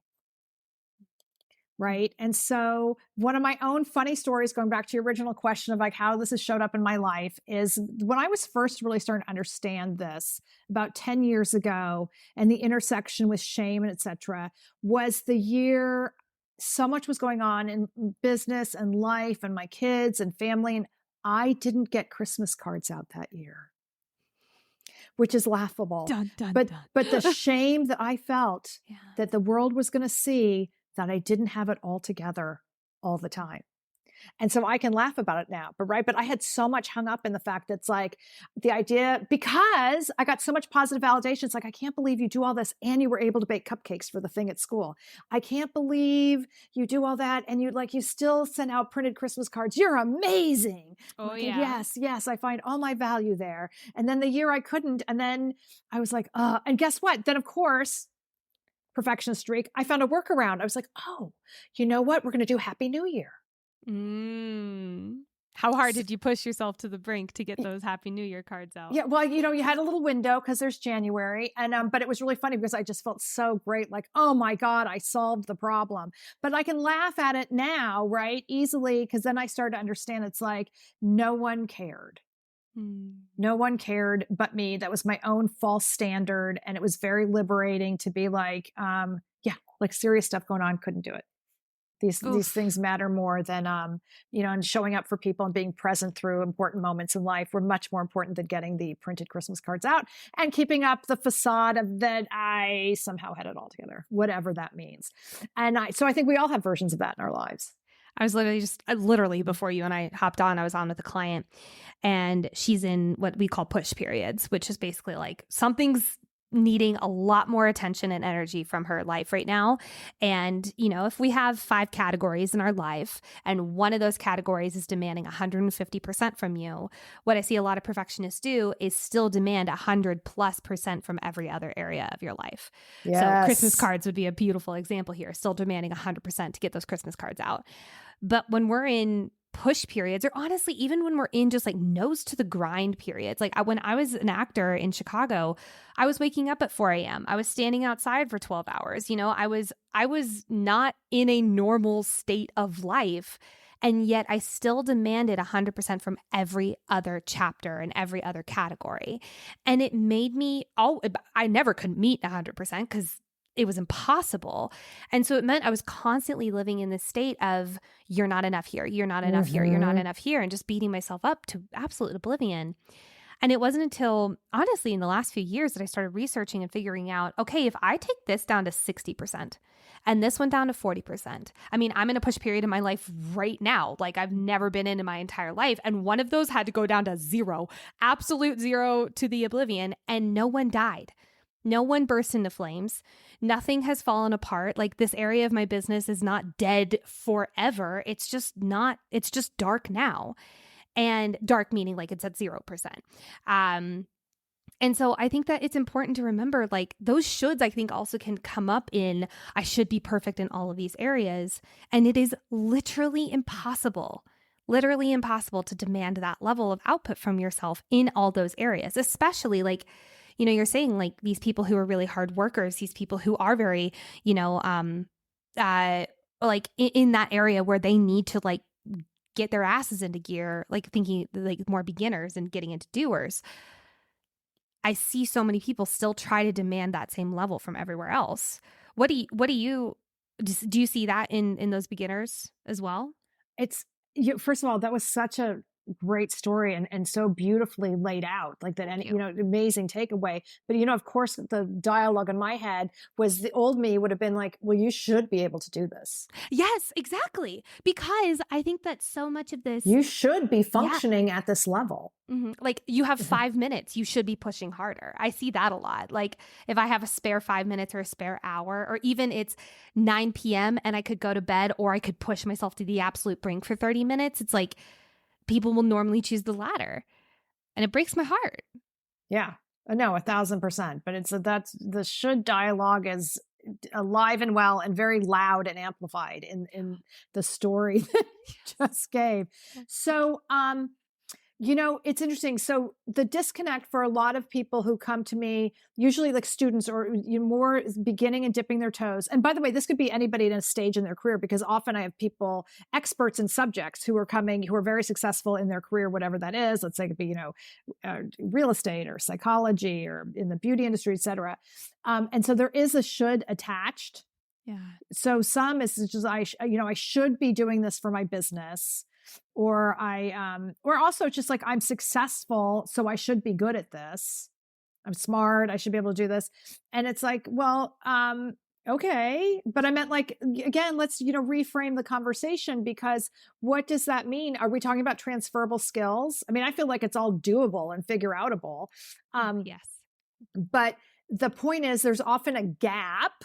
Right. And so one of my own funny stories, going back to your original question of like how this has showed up in my life, is when I was first really starting to understand this about 10 years ago, and the intersection with shame and et cetera, was the year so much was going on in business and life and my kids and family. And I didn't get Christmas cards out that year, which is laughable. But the shame that I felt that the world was going to see that I didn't have it all together all the time. And so I can laugh about it now, but I had so much hung up in the fact that's like the idea, because I got so much positive validation. It's like, I can't believe you do all this and you were able to bake cupcakes for the thing at school. I can't believe you do all that and you still send out printed Christmas cards. You're amazing. Oh, like, yeah. Yes. I find all my value there. And then the year I couldn't. And then I was like, and guess what? Then of course, perfectionist streak, I found a workaround. I was like, oh, you know what? We're going to do Happy New Year. How hard did you push yourself to the brink to get those Happy New Year cards out? Yeah, well, you had a little window because there's January, and but it was really funny because I just felt so great, like, oh my God, I solved the problem. But I can laugh at it now, right, easily, because then I started to understand it's like no one cared. No one cared but me. That was my own false standard. And it was very liberating to be like, like serious stuff going on, couldn't do it. These things matter more than, and showing up for people and being present through important moments in life were much more important than getting the printed Christmas cards out and keeping up the facade of that I somehow had it all together, whatever that means. So I think we all have versions of that in our lives. I was literally before you and I hopped on, I was on with a client and she's in what we call push periods, which is basically like something's needing a lot more attention and energy from her life right now. And, if we have 5 categories in our life and one of those categories is demanding 150% from you, what I see a lot of perfectionists do is still demand 100+% from every other area of your life. Yes. So Christmas cards would be a beautiful example here, still demanding 100% to get those Christmas cards out. But when we're in push periods, or honestly, even when we're in just like nose to the grind periods, like when I was an actor in Chicago, I was waking up at 4 a.m. I was standing outside for 12 hours. I was not in a normal state of life. And yet I still demanded 100% from every other chapter and every other category. And it made me, I never could meet 100% because it was impossible. And so it meant I was constantly living in this state of, you're not enough here, you're not enough here, you're not enough here, and just beating myself up to absolute oblivion. And it wasn't until, honestly, in the last few years that I started researching and figuring out, okay, if I take this down to 60% and this one down to 40%, I mean, I'm in a push period in my life right now, like I've never been in my entire life. And one of those had to go down to 0, absolute 0 to the oblivion, and no one died. No one burst into flames. Nothing has fallen apart. Like this area of my business is not dead forever. It's just dark now. And dark meaning like it's at 0%. And so I think that it's important to remember like those shoulds I think also can come up in, I should be perfect in all of these areas. And it is literally impossible to demand that level of output from yourself in all those areas, especially like, you're saying like these people who are really hard workers, these people who are very, like in that area where they need to like get their asses into gear, like thinking like more beginners and getting into doers. I see so many people still try to demand that same level from everywhere else. Do you see that in those beginners as well? First of all, that was such a great story and so beautifully laid out, like that, and amazing takeaway. But of course, the dialogue in my head was the old me would have been like, well, you should be able to do this. Yes, exactly. Because I think that so much of this, you should be functioning at this level. Mm-hmm. Like you have 5 minutes, you should be pushing harder. I see that a lot. Like if I have a spare 5 minutes or a spare hour, or even it's 9 p.m. and I could go to bed, or I could push myself to the absolute brink for 30 minutes. It's like, people will normally choose the latter, and it breaks my heart. Yeah, no, 1,000%. But that's the should dialogue is alive and well and very loud and amplified in the story that you just gave. So, it's interesting. So the disconnect for a lot of people who come to me, usually like students or more beginning and dipping their toes. And by the way, this could be anybody at a stage in their career, because often I have people, experts in subjects who are very successful in their career, whatever that is. Let's say it could be, real estate or psychology or in the beauty industry, et cetera. And so there is a should attached. Yeah. So some is just, I should be doing this for my business. Or or also just like I'm successful, so I should be good at this. I'm smart, I should be able to do this. And it's like, well, okay. But I meant like, again, let's, reframe the conversation, because what does that mean? Are we talking about transferable skills? I mean, I feel like it's all doable and figure outable. Yes. But the point is there's often a gap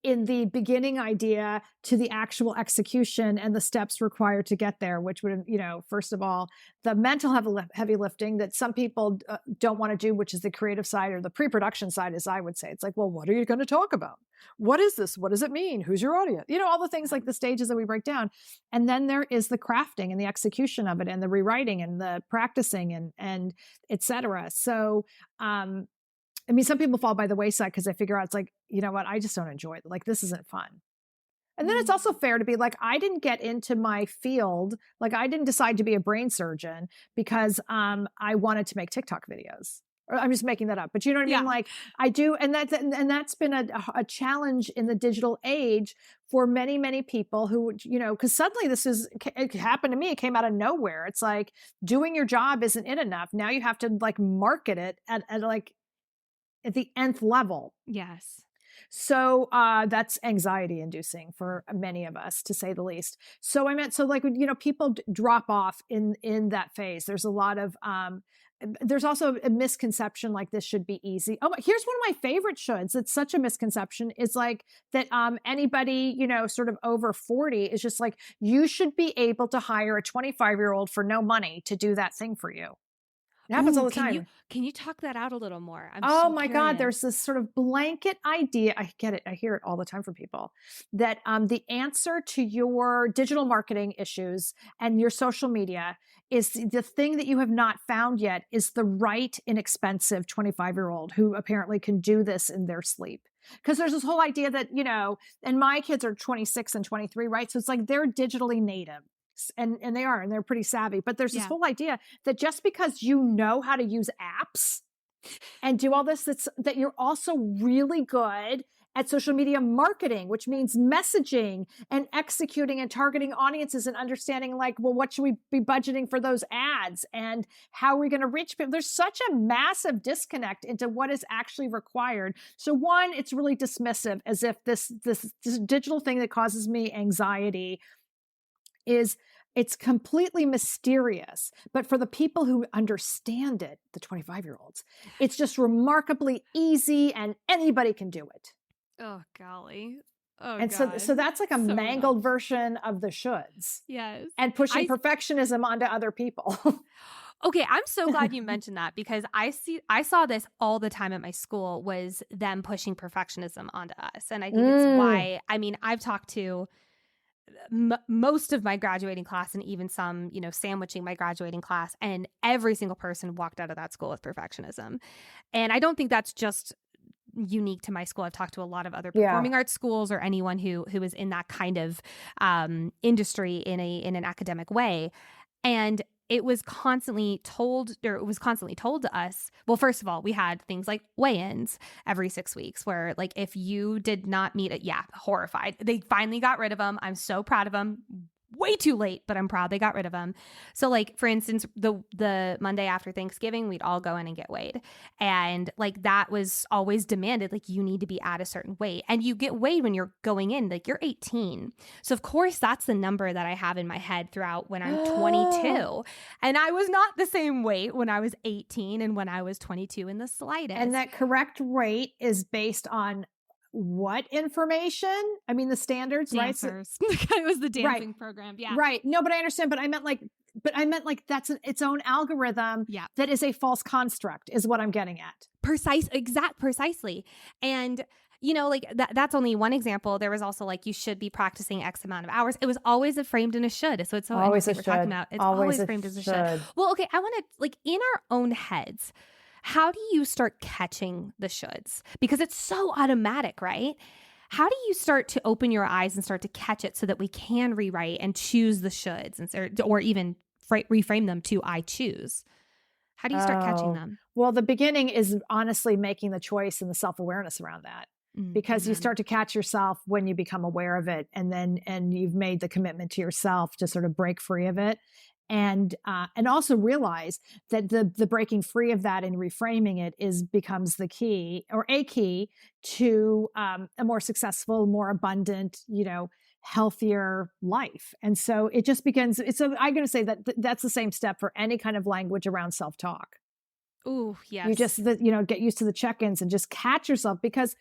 in the beginning idea to the actual execution and the steps required to get there, which would, first of all, the mental heavy lifting that some people don't want to do, which is the creative side or the pre-production side, as I would say. It's like, well, what are you going to talk about? What is this? What does it mean? Who's your audience? All the things like the stages that we break down. And then there is the crafting and the execution of it and the rewriting and the practicing and et cetera. So, some people fall by the wayside because they figure out it's like, you know what, I just don't enjoy it. Like, this isn't fun. And then it's also fair to be like, I didn't get into my field. Like, I didn't decide to be a brain surgeon because I wanted to make TikTok videos Or I'm just making that up, but you know what I mean? Like I do. And that's been a challenge in the digital age for many, many people who, you know, because suddenly it happened to me. It came out of nowhere. It's like doing your job isn't it enough. Now you have to like market it at the nth level. Yes. So that's anxiety inducing for many of us, to say the least. So like, you know, people drop off in that phase. There's a lot of, there's also a misconception like this should be easy. Oh, here's one of my favorite shoulds. It's such a misconception, is like that anybody, you know, sort of over 40 is just like, you should be able to hire a 25-year-old for no money to do that thing for you. It happens all the time. Can you talk that out a little more? Oh my God, there's this sort of blanket idea. I get it. I hear it all the time from people that the answer to your digital marketing issues and your social media is the thing that you have not found yet is the right inexpensive 25-year-old who apparently can do this in their sleep. Because there's this whole idea that, you know, and my kids are 26 and 23, right? So it's like they're digitally native. And they are, and they're pretty savvy. But there's this whole idea that just because you know how to use apps and do all this, that you're also really good at social media marketing, which means messaging and executing and targeting audiences and understanding like, well, what should we be budgeting for those ads and how are we going to reach people? There's such a massive disconnect into what is actually required. So one, it's really dismissive, as if this digital thing that causes me anxiety it's completely mysterious. But for the people who understand it, the 25-year-olds, it's just remarkably easy and anybody can do it. Oh, golly. Oh, and God. so that's like a mangled version of the shoulds. Yes. And pushing perfectionism onto other people. Okay, I'm so glad you mentioned that, because I saw this all the time at my school, was them pushing perfectionism onto us. And I think it's why, I mean, I've talked to most of my graduating class and even some, you know, sandwiching my graduating class, and every single person walked out of that school with perfectionism. And I don't think that's just unique to my school. I've talked to a lot of other performing arts schools, or anyone who is in that kind of industry in an academic way. And it was constantly told to us. Well, first of all, we had things like weigh-ins every 6 weeks where, like, if you did not meet it, horrified. They finally got rid of them. I'm so proud of them. Way too late, but I'm proud they got rid of them. So, like, for instance, the Monday after Thanksgiving, we'd all go in and get weighed. And like, that was always demanded. Like, you need to be at a certain weight, and you get weighed when you're going in, like, you're 18. So of course that's the number that I have in my head throughout when I'm 22. And I was not the same weight when I was 18 and when I was 22 in the slightest. And that correct weight is based on what information? I mean, the standards, Dancers. Right? So, it was the dancing program. Yeah. Right. No, but I understand. But I meant like that's its own algorithm. Yeah. That is a false construct, is what I'm getting at. Precisely. And, you know, like that's only one example. There was also like, you should be practicing X amount of hours. It was always framed in a should. So it's so always interesting we're talking about. It's always framed as a should. Well, okay. I want to, like, in our own heads, how do you start catching the shoulds? Because it's so automatic, right? How do you start to open your eyes and start to catch it so that we can rewrite and choose the shoulds, or even reframe them to I choose? How do you start catching them? Well, the beginning is honestly making the choice and the self-awareness around that. Because you start to catch yourself when you become aware of it, and you've made the commitment to yourself to sort of break free of it. And also realize that the breaking free of that and reframing it becomes the key, or a key to a more successful, more abundant, you know, healthier life. And so it just begins. I'm going to say that that's the same step for any kind of language around self-talk. Ooh, yes. You just, get used to the check-ins and just catch yourself, because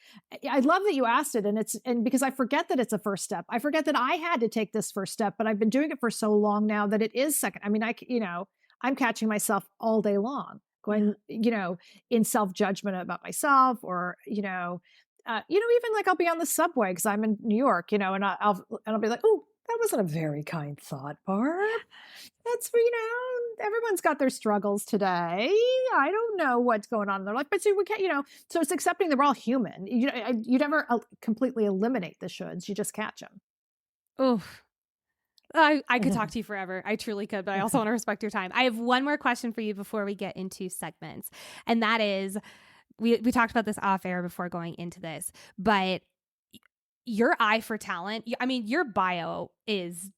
I love that you asked it. And because I forget that it's a first step. I forget that I had to take this first step, but I've been doing it for so long now that it is second. I mean, I'm catching myself all day long going, in self-judgment about myself, or, even like I'll be on the subway because I'm in New York, and I'll be like, oh, that wasn't a very kind thought, Barb. That's, everyone's got their struggles today. I don't know what's going on in their life, but so we can't, so it's accepting that we're all human. You never completely eliminate the shoulds. You just catch them. Oof. I could talk to you forever. I truly could, but I also want to respect your time. I have one more question for you before we get into segments. And that is, we talked about this off air before going into this, but your eye for talent, I mean, your bio is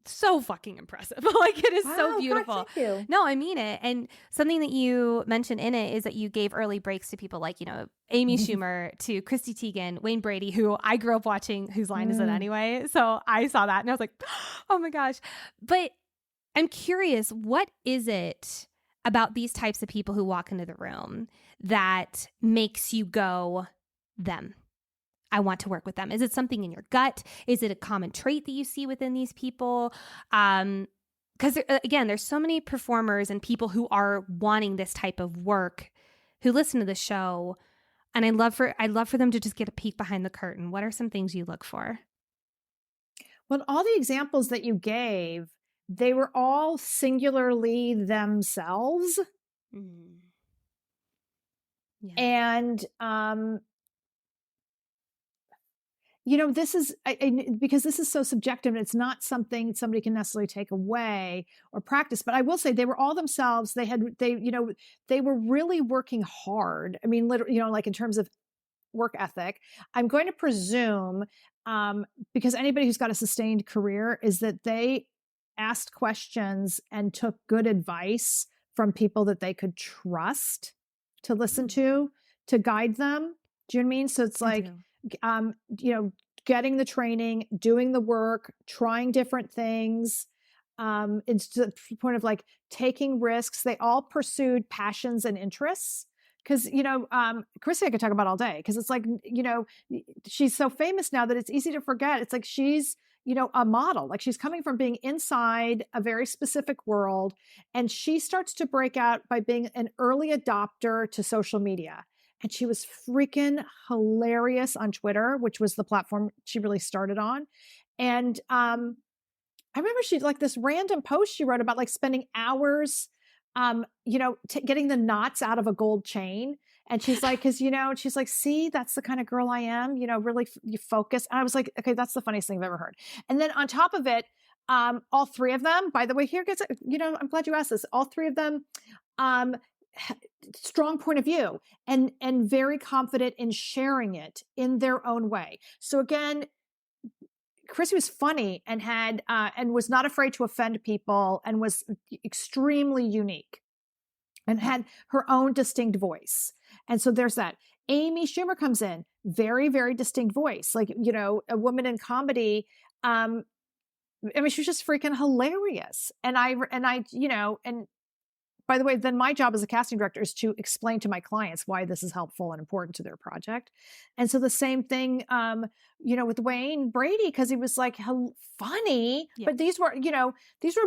so fucking impressive. Like, it is so beautiful. God, thank you. No, I mean it. And something that you mentioned in it is that you gave early breaks to people like, Amy Schumer, to Christy Teigen, Wayne Brady, who I grew up watching Whose Line Is It Anyway? So I saw that and I was like, oh my gosh. But I'm curious, what is it about these types of people who walk into the room that makes you go, them? I want to work with them. Is it something in your gut? Is it a common trait that you see within these people? Because again, there's so many performers and people who are wanting this type of work who listen to the show, and I'd love for them to just get a peek behind the curtain. What are some things you look for? Well, all the examples that you gave, they were all singularly themselves. Mm. Yeah. And this is because this is so subjective and it's not something somebody can necessarily take away or practice. But I will say they were all themselves. They were really working hard. I mean, literally, like in terms of work ethic, I'm going to presume, because anybody who's got a sustained career, is that they asked questions and took good advice from people that they could trust to listen to guide them. Do you know what I mean? So it's like, getting the training, doing the work, trying different things. It's to the point of like taking risks. They all pursued passions and interests. Because, Chrissy, I could talk about all day, because it's like, she's so famous now that it's easy to forget. It's like she's, a model. Like, she's coming from being inside a very specific world, and she starts to break out by being an early adopter to social media. And she was freaking hilarious on Twitter, which was the platform she really started on. And I remember she, like, this random post she wrote about like spending hours, getting the knots out of a gold chain. And she's like, she's like, see, that's the kind of girl I am, really you focus. And I was like, okay, that's the funniest thing I've ever heard. And then on top of it, all three of them, by the way, here gets, I'm glad you asked this. All three of them, strong point of view and very confident in sharing it in their own way. So again, Chrissy was funny and had and was not afraid to offend people and was extremely unique and had her own distinct voice. And so there's that. Amy Schumer comes in, very, very distinct voice, like, a woman in comedy. I mean, she was just freaking hilarious. And by the way, then my job as a casting director is to explain to my clients why this is helpful and important to their project. And so the same thing, with Wayne Brady, because he was like funny, but these were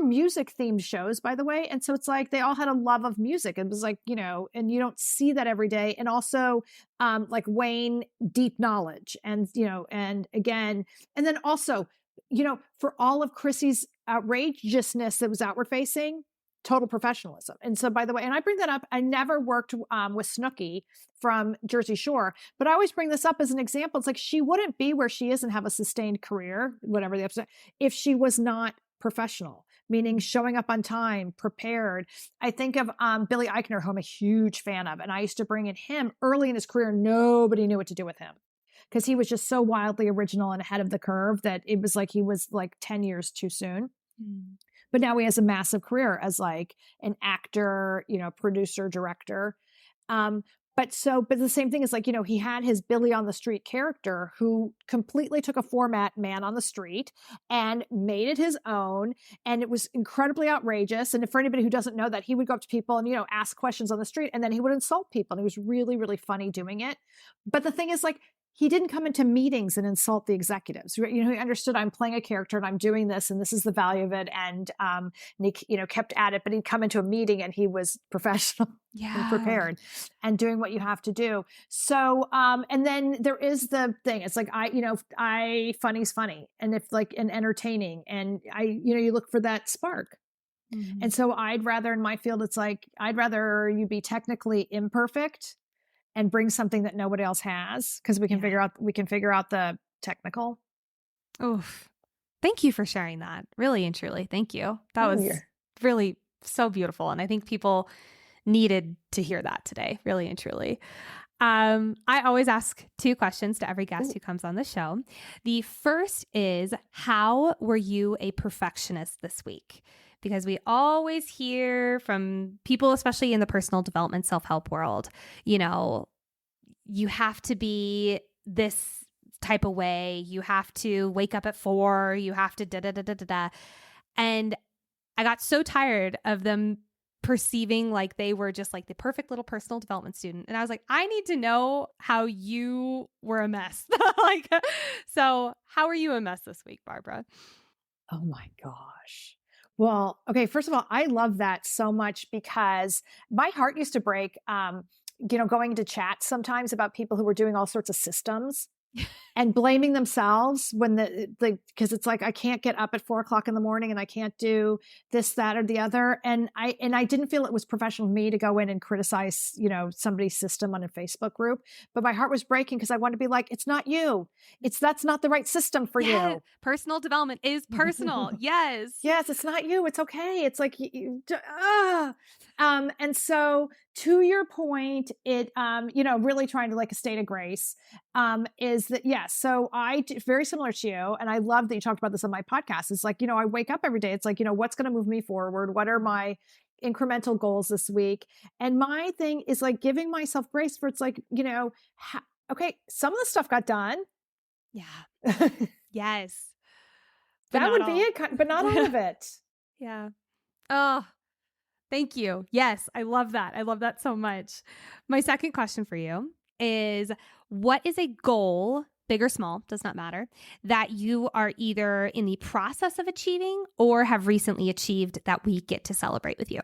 music themed shows, by the way. And so it's like, they all had a love of music. It was like, and you don't see that every day. And also, like Wayne, deep knowledge and again, and then also, for all of Chrissy's outrageousness that was outward facing, total professionalism. And so, by the way, and I bring that up, I never worked with Snooki from Jersey Shore, but I always bring this up as an example. It's like, she wouldn't be where she is and have a sustained career, whatever the episode, if she was not professional, meaning showing up on time, prepared. I think of Billy Eichner, who I'm a huge fan of, and I used to bring in him early in his career. Nobody knew what to do with him because he was just so wildly original and ahead of the curve that it was like he was like 10 years too soon. But now he has a massive career as like an actor, producer, director. But the same thing is like, he had his Billy on the Street character who completely took a format, man on the street, and made it his own. And it was incredibly outrageous. And for anybody who doesn't know that, he would go up to people and, ask questions on the street, and then he would insult people. And he was really, really funny doing it. But the thing is, like, he didn't come into meetings and insult the executives. He understood, I'm playing a character and I'm doing this and this is the value of it. And he, kept at it, but he'd come into a meeting and he was professional and prepared and doing what you have to do. So, and then there is the thing. It's like, funny's funny. And if like, and entertaining, and you look for that spark. Mm-hmm. And so I'd rather, in my field, it's like, I'd rather you be technically imperfect and bring something that nobody else has, because we can figure out the technical. Oof. Thank you for sharing that. Really and truly. Thank you. That Oh, was you're really so beautiful. And I think people needed to hear that today, really and truly. I always ask 2 questions to every guest who comes on the show. The first is, how were you a perfectionist this week? Because we always hear from people, especially in the personal development self-help world, you have to be this type of way. You have to wake up at 4. You have to da da da da da da. And I got so tired of them perceiving like they were just like the perfect little personal development student. And I was like, I need to know how you were a mess. So how are you a mess this week, Barbara? Oh my gosh. Well, okay, first of all, I love that so much because my heart used to break, going into chats sometimes about people who were doing all sorts of systems and blaming themselves because it's like, I can't get up at 4:00 in the morning and I can't do this, that, or the other. And I didn't feel it was professional of me to go in and criticize, somebody's system on a Facebook group, but my heart was breaking because I wanted to be like, it's not you. That's not the right system for you. Personal development is personal. Yes. Yes, it's not you. It's okay. It's like, and so to your point, it, really trying to like a state of grace, is that, yes. So very similar to you. And I love that you talked about this on my podcast. It's like, I wake up every day. It's like, what's going to move me forward? What are my incremental goals this week? And my thing is like giving myself grace for, it's like, okay, some of the stuff got done. Yeah. Yes. That would be it, but not all of it. Yeah. Oh, thank you. Yes, I love that. I love that so much. My second question for you is, what is a goal, big or small, does not matter, that you are either in the process of achieving or have recently achieved that we get to celebrate with you?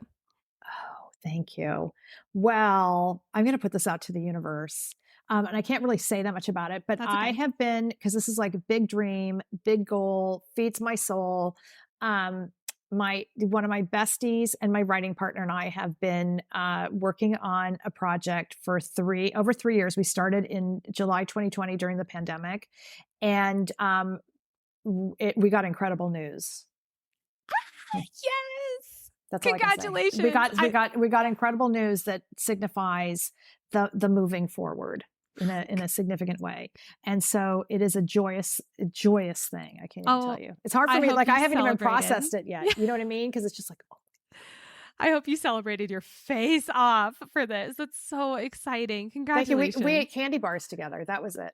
Oh, thank you. Well, I'm going to put this out to the universe. And I can't really say that much about it, but I have been, because this is like a big dream, big goal, feeds my soul. One of my besties and my writing partner and I have been working on a project for over 3 years. We started in July 2020 during the pandemic, and we got incredible news. Yes. That's congratulations. We got incredible news that signifies the moving forward in a significant way. And so it is a joyous thing. I can't even tell you. It's hard for me. Like I haven't even processed it yet. You know what I mean? Because it's just like, oh. I hope you celebrated your face off for this. That's so exciting. Congratulations. We ate candy bars together. That was it.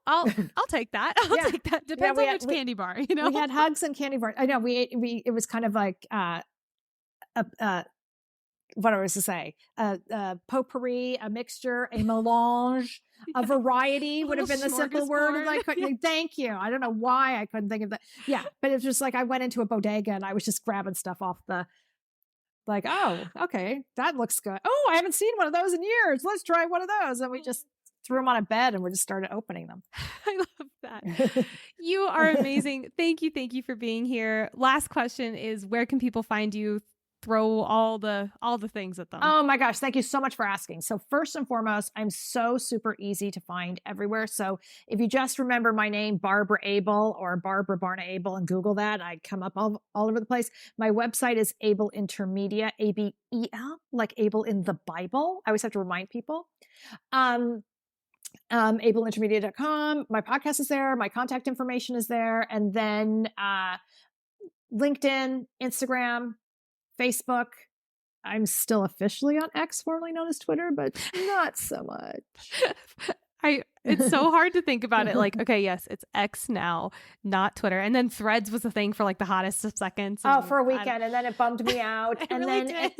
I'll take that. I'll take that. Depends on which candy bar, We had hugs and candy bars. I know it was kind of like, what I was to say, a potpourri, a mixture, a melange, a variety would have been the simple word. Like, thank you. I don't know why I couldn't think of that. Yeah. But it's just like, I went into a bodega and I was just grabbing stuff off like, oh, okay, that looks good. Oh, I haven't seen one of those in years. Let's try one of those. And we just threw them on a bed and we just started opening them. I love that. You are amazing. Thank you. Thank you for being here. Last question is, where can people find you? Throw all the things at them. Oh my gosh. Thank you so much for asking. So first and foremost, I'm so super easy to find everywhere. So if you just remember my name, Barbara Abel or Barbara Barna Abel, and Google that, I come up all over the place. My website is Abel Intermedia, ABEL, like Abel in the Bible. I always have to remind people. AbelIntermedia.com. My podcast is there. My contact information is there. And then LinkedIn, Instagram, Facebook. I'm still officially on X, formerly known as Twitter, but not so much. It's so hard to think about it. Like, okay, yes, it's X now, not Twitter. And then Threads was a thing for like the hottest of seconds. For a weekend. And then it bummed me out. I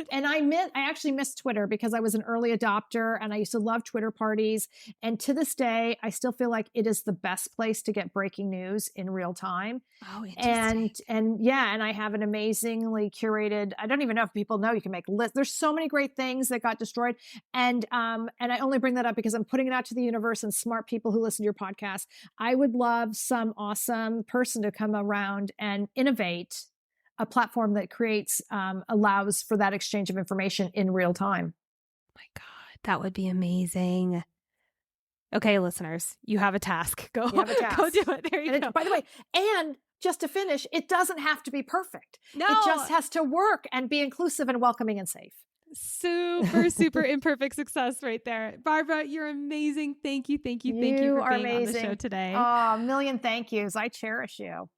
actually missed Twitter because I was an early adopter and I used to love Twitter parties. And to this day, I still feel like it is the best place to get breaking news in real time. Oh, interesting. And I have an amazingly curated, I don't even know if people know you can make lists. There's so many great things that got destroyed. And I only bring that up because I'm putting it out to the universe and smart people who listen to your podcast. I would love some awesome person to come around and innovate a platform that allows for that exchange of information in real time. Oh my God, that would be amazing. Okay, listeners, you have a task. Go do it. There you go. By the way, and just to finish, it doesn't have to be perfect. No. It just has to work and be inclusive and welcoming and safe. Super imperfect success right there. Barbara, you're amazing. Thank you for being on the show today. Oh, a million thank yous. I cherish you.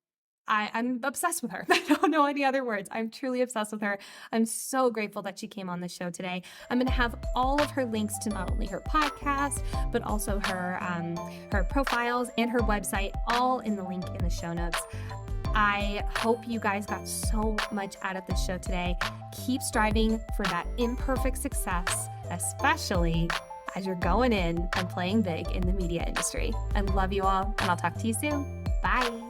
I'm obsessed with her. I don't know any other words. I'm truly obsessed with her. I'm so grateful that she came on the show today. I'm going to have all of her links to not only her podcast, but also her profiles and her website, all in the link in the show notes. I hope you guys got so much out of this show today. Keep striving for that imperfect success, especially as you're going in and playing big in the media industry. I love you all, and I'll talk to you soon. Bye.